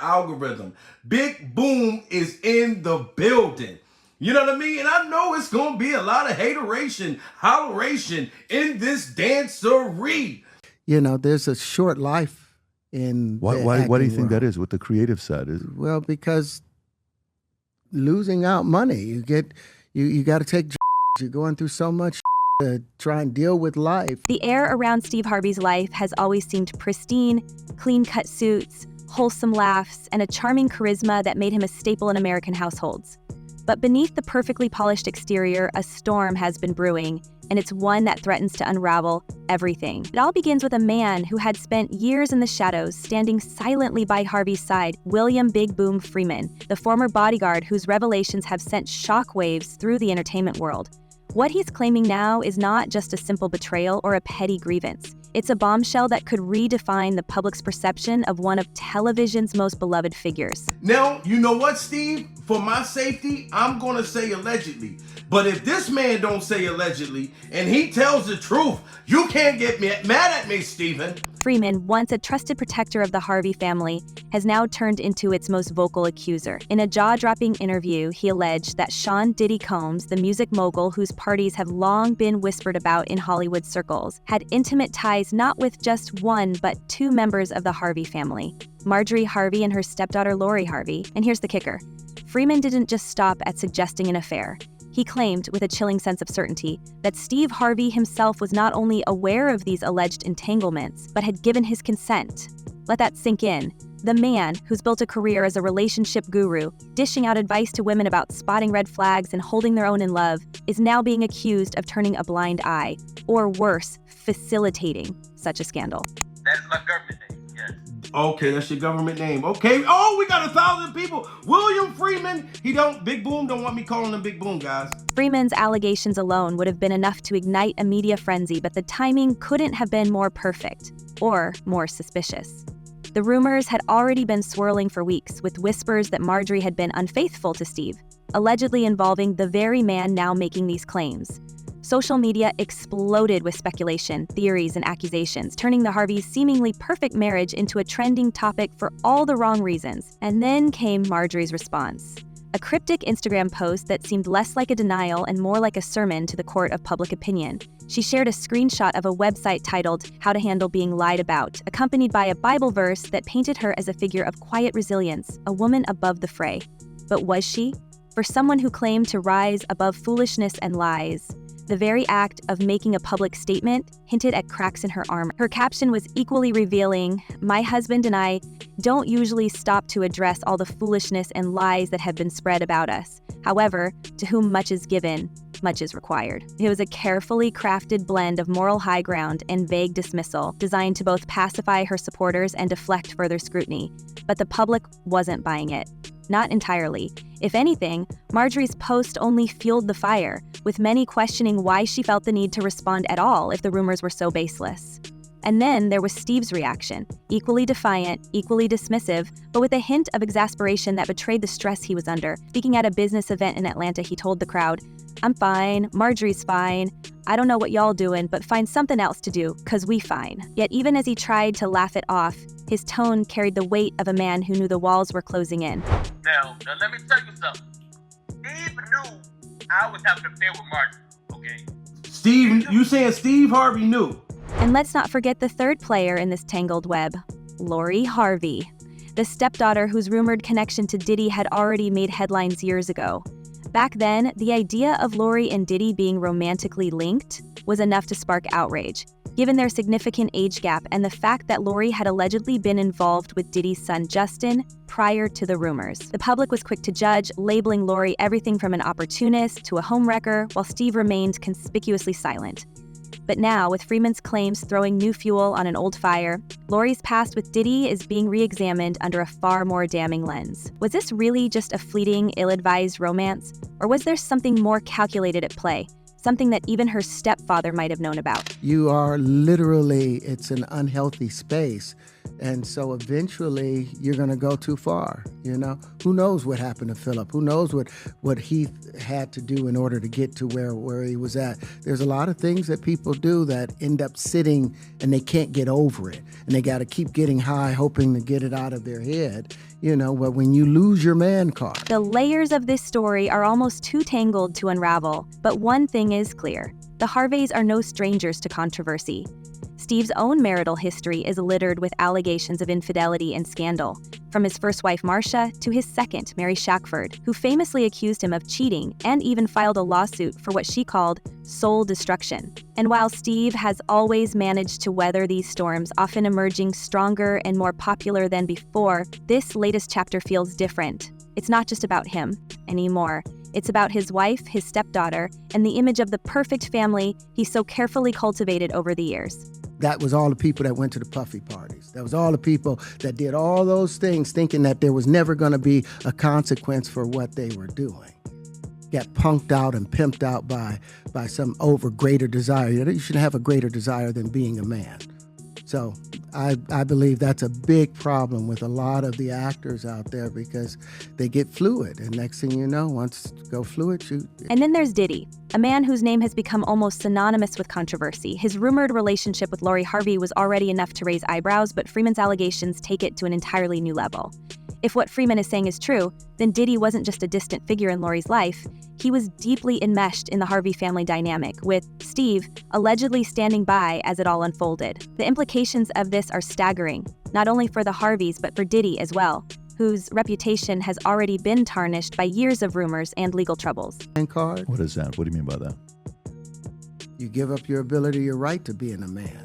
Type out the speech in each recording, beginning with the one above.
algorithm. Big Boom is in the building. You know what I mean? And I know it's going to be a lot of hateration, holleration in this dancery. You know, there's a short life in Why do you think that is? What the creative side is? Well, because losing out money, you got to take. You're going through so much to try and deal with life. The air around Steve Harvey's life has always seemed pristine, clean-cut suits, wholesome laughs, and a charming charisma that made him a staple in American households. But beneath the perfectly polished exterior, a storm has been brewing, and it's one that threatens to unravel everything. It all begins with a man who had spent years in the shadows, standing silently by Harvey's side, William Big Boom Freeman, the former bodyguard whose revelations have sent shockwaves through the entertainment world. What he's claiming now is not just a simple betrayal or a petty grievance. It's a bombshell that could redefine the public's perception of one of television's most beloved figures. Now, you know what, Steve? For my safety, I'm going to say allegedly. But if this man don't say allegedly, and he tells the truth, you can't get mad at me, Stephen. Freeman, once a trusted protector of the Harvey family, has now turned into its most vocal accuser. In a jaw-dropping interview, he alleged that Sean Diddy Combs, the music mogul whose parties have long been whispered about in Hollywood circles, had intimate ties not with just one, but two members of the Harvey family, Marjorie Harvey and her stepdaughter Lori Harvey. And here's the kicker. Freeman didn't just stop at suggesting an affair. He claimed, with a chilling sense of certainty, that Steve Harvey himself was not only aware of these alleged entanglements, but had given his consent. Let that sink in. The man, who's built a career as a relationship guru, dishing out advice to women about spotting red flags and holding their own in love, is now being accused of turning a blind eye, or worse, facilitating such a scandal. That's my government name, yes. Okay, that's your government name. Okay. Oh, we got 1,000 people. William Freeman. Big Boom don't want me calling him Big Boom, guys. Freeman's allegations alone would have been enough to ignite a media frenzy, but the timing couldn't have been more perfect, or more suspicious. The rumors had already been swirling for weeks, with whispers that Marjorie had been unfaithful to Steve, allegedly involving the very man now making these claims. Social media exploded with speculation, theories, and accusations, turning the Harveys' seemingly perfect marriage into a trending topic for all the wrong reasons. And then came Marjorie's response. A cryptic Instagram post that seemed less like a denial and more like a sermon to the court of public opinion. She shared a screenshot of a website titled How to Handle Being Lied About, accompanied by a Bible verse that painted her as a figure of quiet resilience, a woman above the fray. But was she? For someone who claimed to rise above foolishness and lies, the very act of making a public statement hinted at cracks in her armor. Her caption was equally revealing. My husband and I don't usually stop to address all the foolishness and lies that have been spread about us. However, to whom much is given, much is required. It was a carefully crafted blend of moral high ground and vague dismissal, designed to both pacify her supporters and deflect further scrutiny. But the public wasn't buying it. Not entirely. If anything, Marjorie's post only fueled the fire, with many questioning why she felt the need to respond at all if the rumors were so baseless. And then there was Steve's reaction, equally defiant, equally dismissive, but with a hint of exasperation that betrayed the stress he was under. Speaking at a business event in Atlanta, he told the crowd, "I'm fine, Marjorie's fine. I don't know what y'all doing, but find something else to do, 'cause we fine." Yet even as he tried to laugh it off, his tone carried the weight of a man who knew the walls were closing in. Now let me tell you something. Steve knew I was having an affair with Marjorie, okay? Steve, you saying Steve Harvey knew? And let's not forget the third player in this tangled web, Lori Harvey, the stepdaughter whose rumored connection to Diddy had already made headlines years ago. Back then, the idea of Lori and Diddy being romantically linked was enough to spark outrage, given their significant age gap and the fact that Lori had allegedly been involved with Diddy's son Justin prior to the rumors. The public was quick to judge, labeling Lori everything from an opportunist to a homewrecker, while Steve remained conspicuously silent. But now, with Freeman's claims throwing new fuel on an old fire, Lori's past with Diddy is being re-examined under a far more damning lens. Was this really just a fleeting, ill-advised romance? Or was there something more calculated at play? Something that even her stepfather might have known about? You are literally, it's an unhealthy space And so eventually you're going to go too far, you know? Who knows what happened to Philip? Who knows what Heath had to do in order to get to where he was at? There's a lot of things that people do that end up sitting and they can't get over it. And they got to keep getting high, hoping to get it out of their head. You know, but when you lose your man card. The layers of this story are almost too tangled to unravel, but one thing is clear. The Harveys are no strangers to controversy. Steve's own marital history is littered with allegations of infidelity and scandal, from his first wife Marcia to his second, Mary Shackford, who famously accused him of cheating and even filed a lawsuit for what she called soul destruction. And while Steve has always managed to weather these storms, often emerging stronger and more popular than before, this latest chapter feels different. It's not just about him anymore. It's about his wife, his stepdaughter, and the image of the perfect family he so carefully cultivated over the years. That was all the people that went to the puffy parties. That was all the people that did all those things thinking that there was never going to be a consequence for what they were doing. Got punked out and pimped out by some greater desire. You shouldn't have a greater desire than being a man. So I believe that's a big problem with a lot of the actors out there because they get fluid. And next thing you know, once you go fluid, shoot. And then there's Diddy, a man whose name has become almost synonymous with controversy. His rumored relationship with Lori Harvey was already enough to raise eyebrows, but Freeman's allegations take it to an entirely new level. If what Freeman is saying is true, then Diddy wasn't just a distant figure in Lori's life. He was deeply enmeshed in the Harvey family dynamic, with Steve allegedly standing by as it all unfolded. The implications of this are staggering, not only for the Harveys, but for Diddy as well, whose reputation has already been tarnished by years of rumors and legal troubles. Card. What is that? What do you mean by that? You give up your ability, your right to being a man.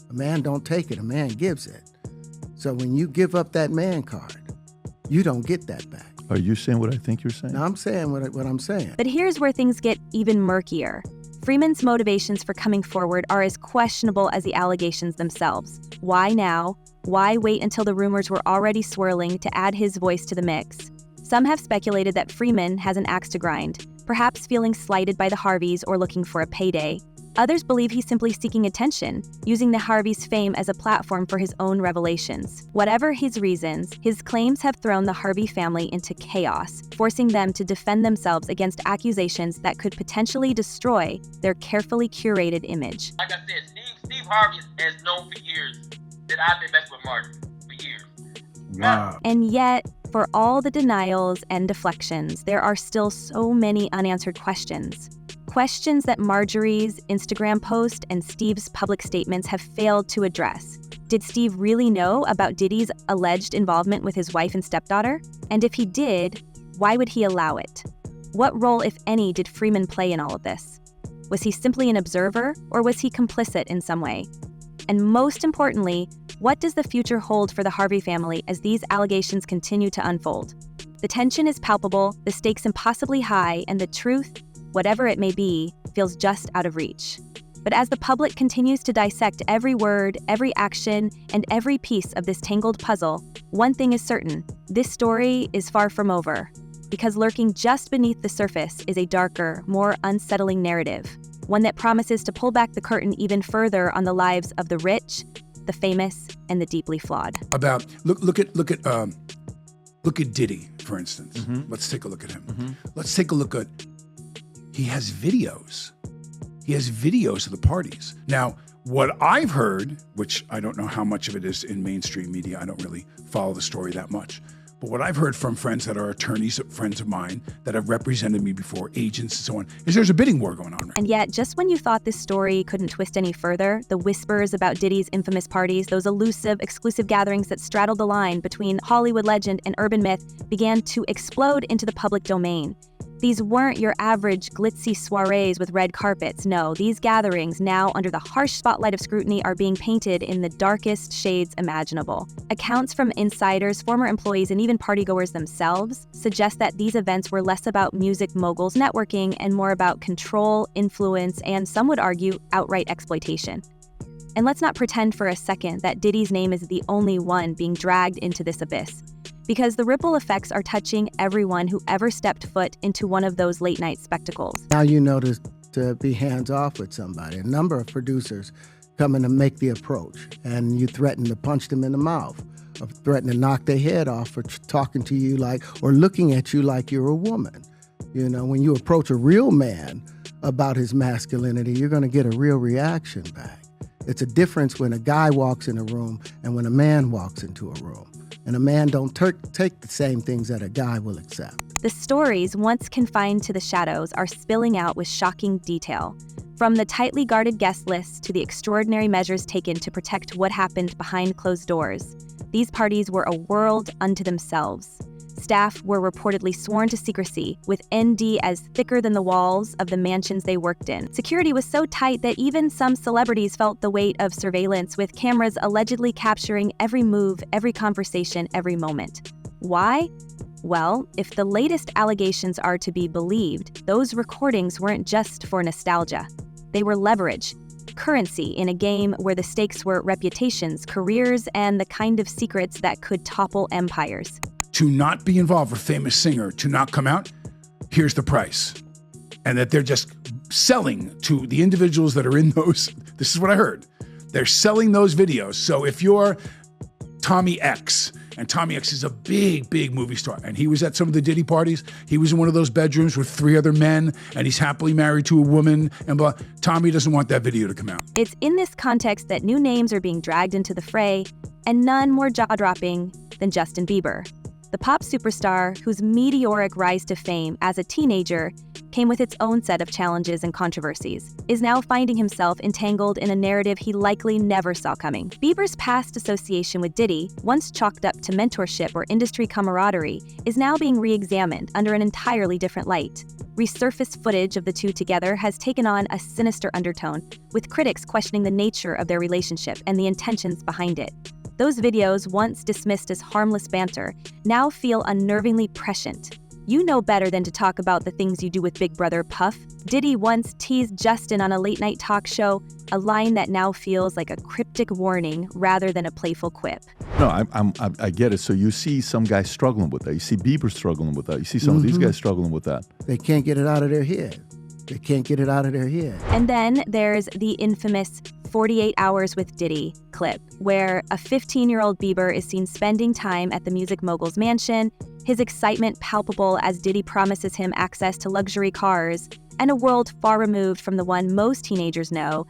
A man don't take it, a man gives it. So when you give up that man card, you don't get that back. Are you saying what I think you're saying? No, I'm saying what I'm saying. But here's where things get even murkier. Freeman's motivations for coming forward are as questionable as the allegations themselves. Why now? Why wait until the rumors were already swirling to add his voice to the mix? Some have speculated that Freeman has an axe to grind, perhaps feeling slighted by the Harveys or looking for a payday. Others believe he's simply seeking attention, using the Harveys' fame as a platform for his own revelations. Whatever his reasons, his claims have thrown the Harvey family into chaos, forcing them to defend themselves against accusations that could potentially destroy their carefully curated image. Like I said, Steve Harvey has known for years that I've been messing with Marjorie for years. Wow. And yet, for all the denials and deflections, there are still so many unanswered questions. Questions that Marjorie's Instagram post and Steve's public statements have failed to address. Did Steve really know about Diddy's alleged involvement with his wife and stepdaughter? And if he did, why would he allow it? What role, if any, did Freeman play in all of this? Was he simply an observer, or was he complicit in some way? And most importantly, what does the future hold for the Harvey family as these allegations continue to unfold? The tension is palpable, the stakes impossibly high, and the truth, whatever it may be, feels just out of reach. But as the public continues to dissect every word, every action, and every piece of this tangled puzzle, one thing is certain: this story is far from over. Because lurking just beneath the surface is a darker, more unsettling narrative, one that promises to pull back the curtain even further on the lives of the rich, the famous, and the deeply flawed. Look at Diddy, for instance. Mm-hmm. Let's take a look at him. Mm-hmm. Let's take a look at. He has videos. He has videos of the parties. Now, what I've heard, which I don't know how much of it is in mainstream media, I don't really follow the story that much, but what I've heard from friends that are attorneys, friends of mine that have represented me before, agents and so on, is there's a bidding war going on right now. And yet, just when you thought this story couldn't twist any further, the whispers about Diddy's infamous parties, those elusive, exclusive gatherings that straddled the line between Hollywood legend and urban myth, began to explode into the public domain. These weren't your average glitzy soirees with red carpets. No, these gatherings, now under the harsh spotlight of scrutiny, are being painted in the darkest shades imaginable. Accounts from insiders, former employees, and even partygoers themselves suggest that these events were less about music moguls networking and more about control, influence, and some would argue outright exploitation. And let's not pretend for a second that Diddy's name is the only one being dragged into this abyss, because the ripple effects are touching everyone who ever stepped foot into one of those late-night spectacles. Now you know to be hands-off with somebody. A number of producers coming to make the approach, and you threaten to punch them in the mouth, or threaten to knock their head off for talking to you like, or looking at you like you're a woman. You know, when you approach a real man about his masculinity, you're going to get a real reaction back. It's a difference when a guy walks in a room and when a man walks into a room. And a man don't take the same things that a guy will accept. The stories, once confined to the shadows, are spilling out with shocking detail. From the tightly guarded guest lists to the extraordinary measures taken to protect what happened behind closed doors, these parties were a world unto themselves. Staff were reportedly sworn to secrecy, with ND as thicker than the walls of the mansions they worked in. Security was so tight that even some celebrities felt the weight of surveillance, with cameras allegedly capturing every move, every conversation, every moment. Why? Well, if the latest allegations are to be believed, those recordings weren't just for nostalgia. They were leverage, currency in a game where the stakes were reputations, careers, and the kind of secrets that could topple empires. To not be involved with a famous singer, to not come out, here's the price. And that they're just selling to the individuals that are in those. This is what I heard. They're selling those videos. So if you're Tommy X, and Tommy X is a big, big movie star, and he was at some of the Diddy parties, he was in one of those bedrooms with 3 other men, and he's happily married to a woman, and blah. Tommy doesn't want that video to come out. It's in this context that new names are being dragged into the fray, and none more jaw-dropping than Justin Bieber. The pop superstar, whose meteoric rise to fame as a teenager came with its own set of challenges and controversies, is now finding himself entangled in a narrative he likely never saw coming. Bieber's past association with Diddy, once chalked up to mentorship or industry camaraderie, is now being re-examined under an entirely different light. Resurfaced footage of the two together has taken on a sinister undertone, with critics questioning the nature of their relationship and the intentions behind it. Those videos, once dismissed as harmless banter, now feel unnervingly prescient. You know better than to talk about the things you do with Big Brother Puff. Diddy once teased Justin on a late-night talk show, a line that now feels like a cryptic warning rather than a playful quip. No, I get it. So you see some guys struggling with that. You see Bieber struggling with that. You see some of these guys struggling with that. They can't get it out of their head. They can't get it out of their head. And then there's the infamous 48 Hours with Diddy clip, where a 15-year-old Bieber is seen spending time at the music mogul's mansion, his excitement palpable as Diddy promises him access to luxury cars and a world far removed from the one most teenagers know.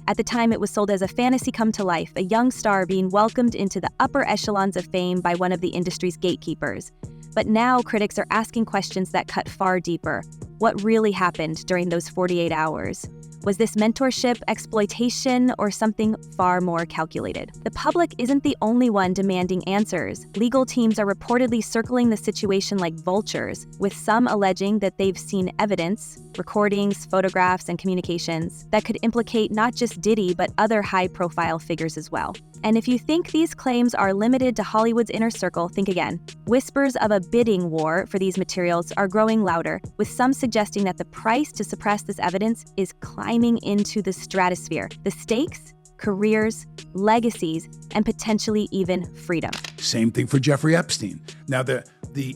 At the time, it was sold as a fantasy come to life, a young star being welcomed into the upper echelons of fame by one of the industry's gatekeepers. But now critics are asking questions that cut far deeper. What really happened during those 48 hours? Was this mentorship, exploitation, or something far more calculated? The public isn't the only one demanding answers. Legal teams are reportedly circling the situation like vultures, with some alleging that they've seen evidence, recordings, photographs, and communications that could implicate not just Diddy, but other high-profile figures as well. And if you think these claims are limited to Hollywood's inner circle, think again. Whispers of a bidding war for these materials are growing louder, with some suggesting that the price to suppress this evidence is climbing into the stratosphere. The stakes, careers, legacies, and potentially even freedom. Same thing for Jeffrey Epstein. Now, the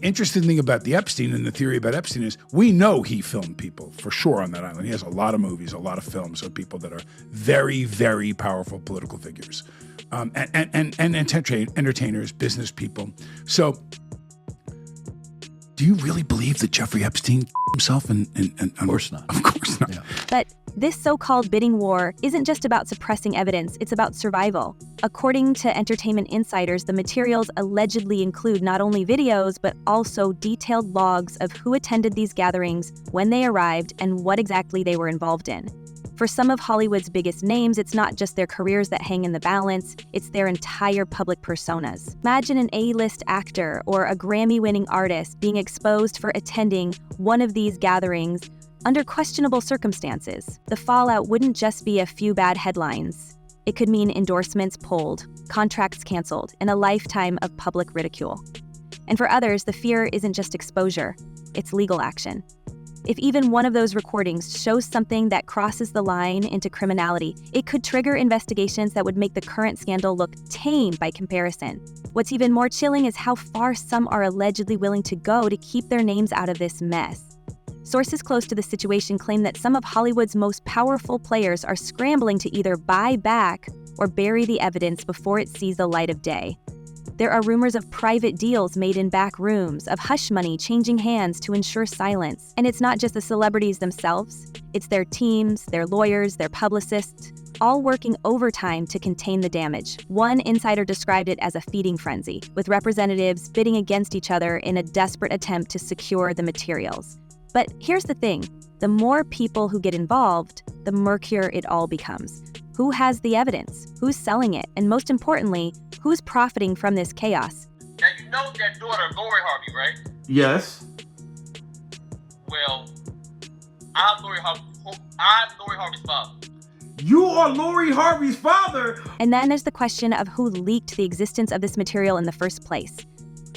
interesting thing about the Epstein and the theory about Epstein is we know he filmed people for sure on that island. He has a lot of movies, a lot of films of people that are very, very powerful political figures. And entertainers, business people. So, do you really believe that Jeffrey Epstein himself? And Of course not. Of course not. Yeah. But this so-called bidding war isn't just about suppressing evidence, it's about survival. According to entertainment insiders, the materials allegedly include not only videos, but also detailed logs of who attended these gatherings, when they arrived, and what exactly they were involved in. For some of Hollywood's biggest names, it's not just their careers that hang in the balance, it's their entire public personas. Imagine an A-list actor or a Grammy-winning artist being exposed for attending one of these gatherings under questionable circumstances. The fallout wouldn't just be a few bad headlines. It could mean endorsements pulled, contracts canceled, and a lifetime of public ridicule. And for others, the fear isn't just exposure, it's legal action. If even one of those recordings shows something that crosses the line into criminality, it could trigger investigations that would make the current scandal look tame by comparison. What's even more chilling is how far some are allegedly willing to go to keep their names out of this mess. Sources close to the situation claim that some of Hollywood's most powerful players are scrambling to either buy back or bury the evidence before it sees the light of day. There are rumors of private deals made in back rooms, of hush money changing hands to ensure silence. And it's not just the celebrities themselves, it's their teams, their lawyers, their publicists, all working overtime to contain the damage. One insider described it as a feeding frenzy, with representatives bidding against each other in a desperate attempt to secure the materials. But here's the thing, the more people who get involved, the murkier it all becomes. Who has the evidence? Who's selling it? And most importantly, who's profiting from this chaos? Now, you know that daughter of Lori Harvey, right? Yes. Well, I'm Lori Harvey's father. You are Lori Harvey's father. And then there's the question of who leaked the existence of this material in the first place.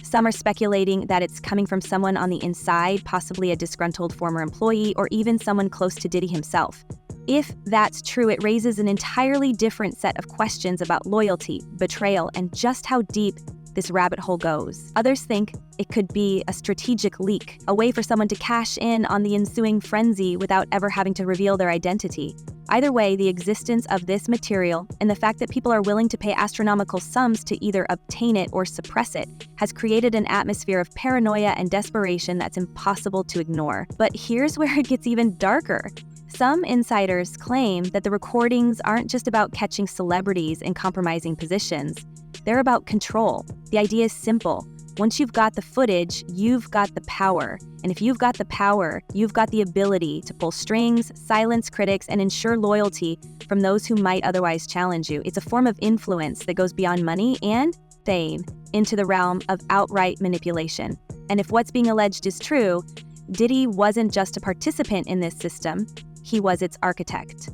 Some are speculating that it's coming from someone on the inside, possibly a disgruntled former employee, or even someone close to Diddy himself. If that's true, it raises an entirely different set of questions about loyalty, betrayal, and just how deep this rabbit hole goes. Others think it could be a strategic leak, a way for someone to cash in on the ensuing frenzy without ever having to reveal their identity. Either way, the existence of this material and the fact that people are willing to pay astronomical sums to either obtain it or suppress it has created an atmosphere of paranoia and desperation that's impossible to ignore. But here's where it gets even darker. Some insiders claim that the recordings aren't just about catching celebrities in compromising positions. They're about control. The idea is simple. Once you've got the footage, you've got the power. And if you've got the power, you've got the ability to pull strings, silence critics, and ensure loyalty from those who might otherwise challenge you. It's a form of influence that goes beyond money and fame into the realm of outright manipulation. And if what's being alleged is true, Diddy wasn't just a participant in this system, he was its architect.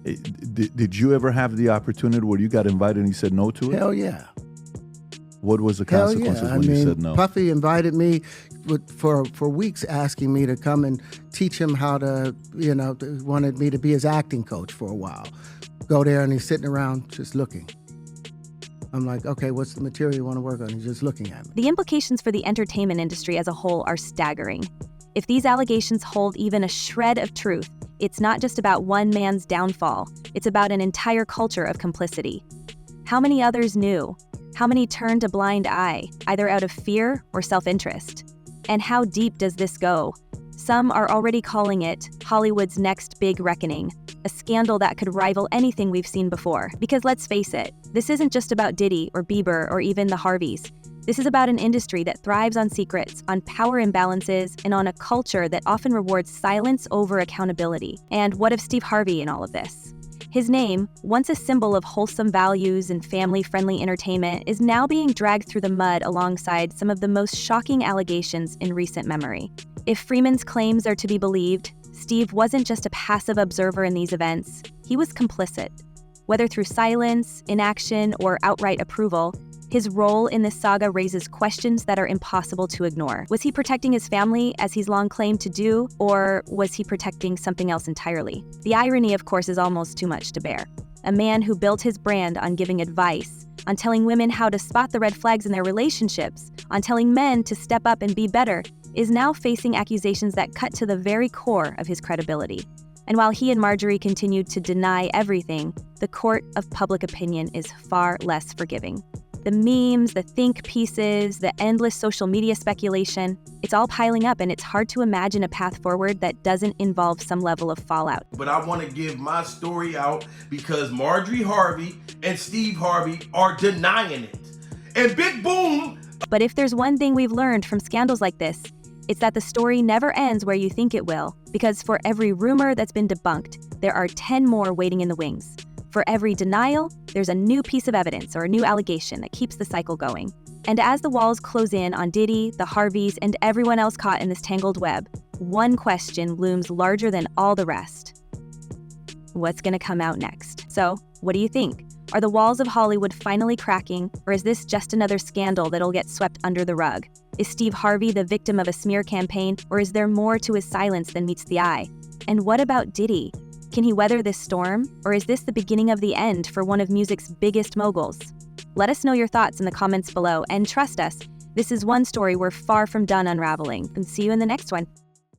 Did you ever have the opportunity where you got invited and you said no to it? Hell yeah. What was the Hell consequences yeah. when you said no? Puffy invited me for weeks, asking me to come and teach him how to, wanted me to be his acting coach for a while. Go there and he's sitting around just looking. I'm like, okay, what's the material you want to work on? He's just looking at me. The implications for the entertainment industry as a whole are staggering. If these allegations hold even a shred of truth, it's not just about one man's downfall, it's about an entire culture of complicity. How many others knew? How many turned a blind eye, either out of fear or self-interest? And how deep does this go? Some are already calling it Hollywood's next big reckoning, a scandal that could rival anything we've seen before. Because let's face it, this isn't just about Diddy or Bieber or even the Harveys. This is about an industry that thrives on secrets, on power imbalances, and on a culture that often rewards silence over accountability. And what of Steve Harvey in all of this? His name, once a symbol of wholesome values and family-friendly entertainment, is now being dragged through the mud alongside some of the most shocking allegations in recent memory. If Freeman's claims are to be believed, Steve wasn't just a passive observer in these events, he was complicit. Whether through silence, inaction, or outright approval, his role in this saga raises questions that are impossible to ignore. Was he protecting his family, as he's long claimed to do, or was he protecting something else entirely? The irony, of course, is almost too much to bear. A man who built his brand on giving advice, on telling women how to spot the red flags in their relationships, on telling men to step up and be better, is now facing accusations that cut to the very core of his credibility. And while he and Marjorie continued to deny everything, the court of public opinion is far less forgiving. The memes, the think pieces, the endless social media speculation, it's all piling up, and it's hard to imagine a path forward that doesn't involve some level of fallout. But I want to give my story out because Marjorie Harvey and Steve Harvey are denying it. And Big Boom. But if there's one thing we've learned from scandals like this, it's that the story never ends where you think it will, because for every rumor that's been debunked, there are 10 more waiting in the wings. For every denial, there's a new piece of evidence or a new allegation that keeps the cycle going. And as the walls close in on Diddy, the Harveys, and everyone else caught in this tangled web, one question looms larger than all the rest. What's going to come out next? So, what do you think? Are the walls of Hollywood finally cracking, or is this just another scandal that'll get swept under the rug? Is Steve Harvey the victim of a smear campaign, or is there more to his silence than meets the eye? And what about Diddy? Can he weather this storm, or is this the beginning of the end for one of music's biggest moguls? Let us know your thoughts in the comments below, and trust us, this is one story we're far from done unraveling. And see you in the next one.